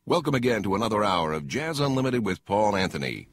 Welcome again to another hour of Jazz Unlimited with Paul Anthony.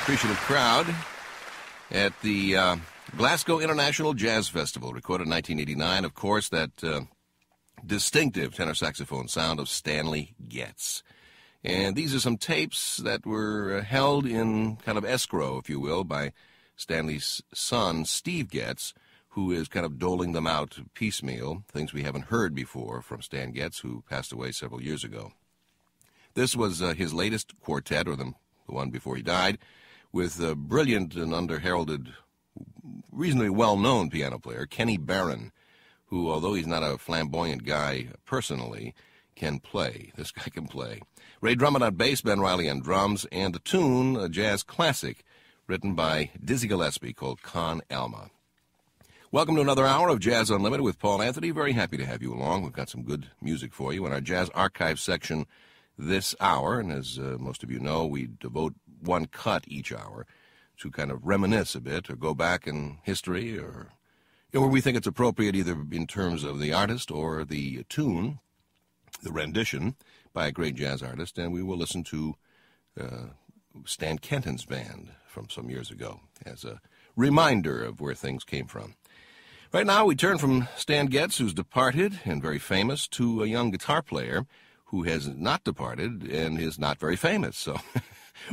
appreciative crowd at the Glasgow International Jazz Festival, recorded in 1989. Of course, that distinctive tenor saxophone sound of Stanley Getz. And these are some tapes that were held in kind of escrow, if you will, by Stanley's son, Steve Getz, who is kind of doling them out piecemeal, things we haven't heard before from Stan Getz, who passed away several years ago. This was his latest quartet, or the one before he died, with a brilliant and under-heralded, reasonably well-known piano player, Kenny Barron, who, although he's not a flamboyant guy personally, can play. This guy can play. Ray Drummond on bass, Ben Riley on drums, and the tune, a jazz classic, written by Dizzy Gillespie, called Con Alma. Welcome to another hour of Jazz Unlimited with Paul Anthony. Very happy to have you along. We've got some good music for you in our Jazz Archive section this hour, and as most of you know, we devote one cut each hour to kind of reminisce a bit or go back in history or where we think it's appropriate, either in terms of the artist or the tune, the rendition by a great jazz artist, and we will listen to Stan Kenton's band from some years ago as a reminder of where things came from. Right now, we turn from Stan Getz, who's departed and very famous, to a young guitar player who has not departed and is not very famous. So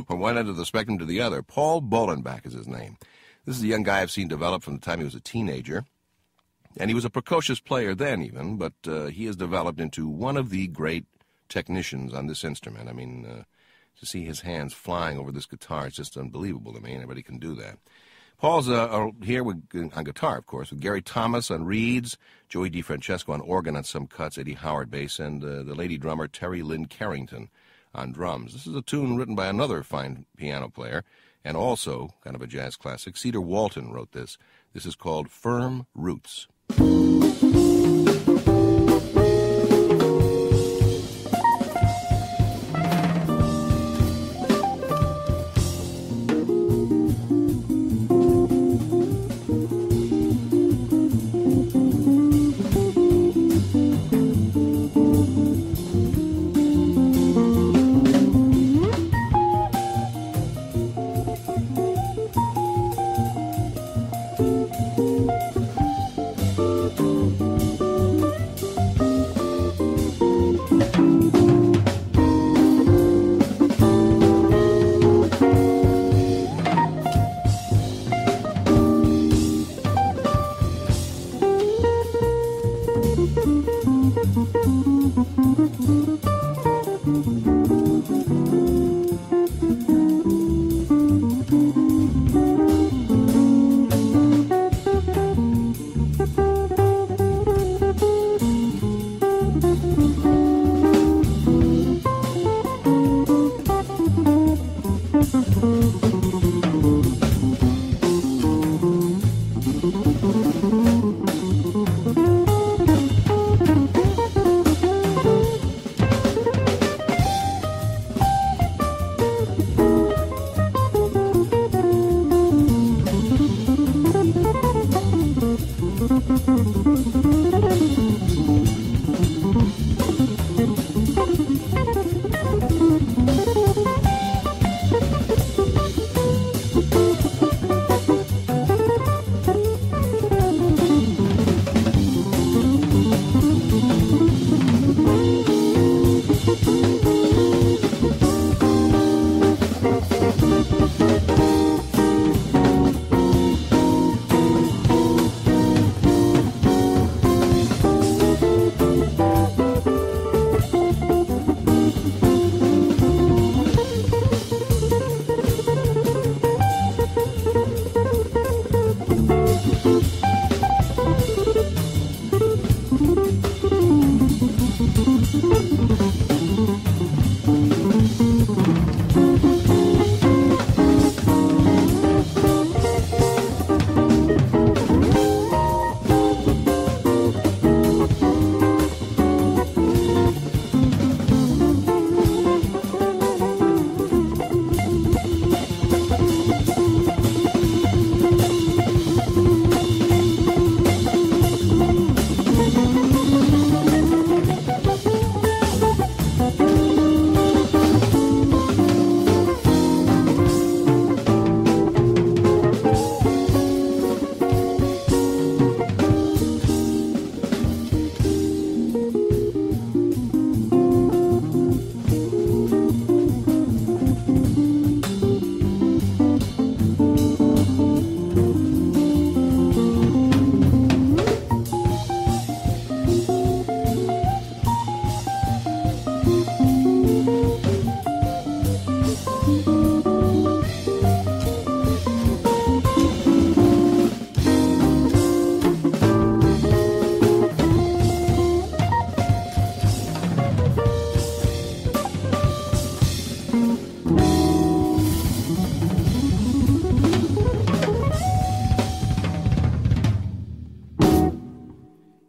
from one end of the spectrum to the other, Paul Bolenbach is his name. This is a young guy I've seen develop from the time he was a teenager. And he was a precocious player then even, but he has developed into one of the great technicians on this instrument. I mean, to see his hands flying over this guitar is just unbelievable to me. Anybody can do that. Paul's here on guitar, of course, with Gary Thomas on reeds, Joey DeFrancesco on organ on some cuts, Eddie Howard bass, and the lady drummer Terry Lynn Carrington on drums. This is a tune written by another fine piano player and also kind of a jazz classic. Cedar Walton wrote this. This is called Firm Roots.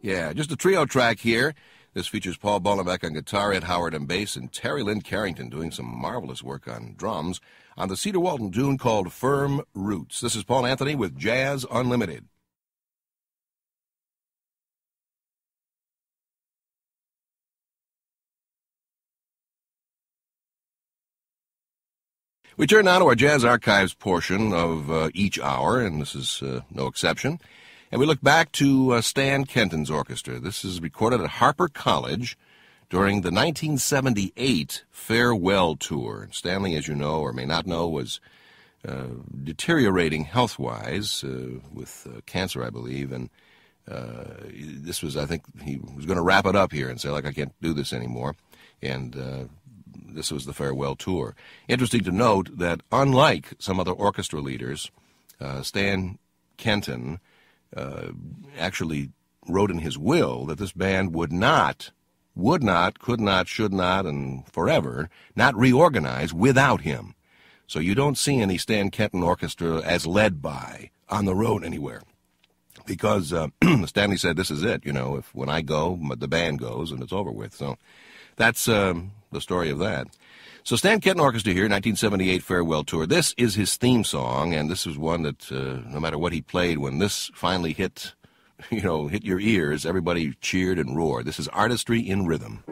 Yeah, just a trio track here. This features Paul Bollenbeck on guitar, Ed Howard on bass, and Terry Lynn Carrington doing some marvelous work on drums on the Cedar Walton tune called Firm Roots. This is Paul Anthony with Jazz Unlimited. We turn now to our Jazz Archives portion of each hour, and this is no exception. And we look back to Stan Kenton's orchestra. This is recorded at Harper College during the 1978 farewell tour. Stanley, as you know or may not know, was deteriorating health-wise with cancer, I believe. And this was, I think, he was going to wrap it up here and say, like, I can't do this anymore. And this was the farewell tour. Interesting to note that unlike some other orchestra leaders, Stan Kenton actually wrote in his will that this band would not, could not, should not, and forever not reorganize without him. So you don't see any Stan Kenton orchestra as led by on the road anywhere. Because Stanley said, this is it, if when I go, the band goes and it's over with. So that's the story of that. So Stan Kenton Orchestra here, 1978 farewell tour. This is his theme song, and this is one that no matter what he played, when this finally hit your ears, everybody cheered and roared. This is Artistry in Rhythm.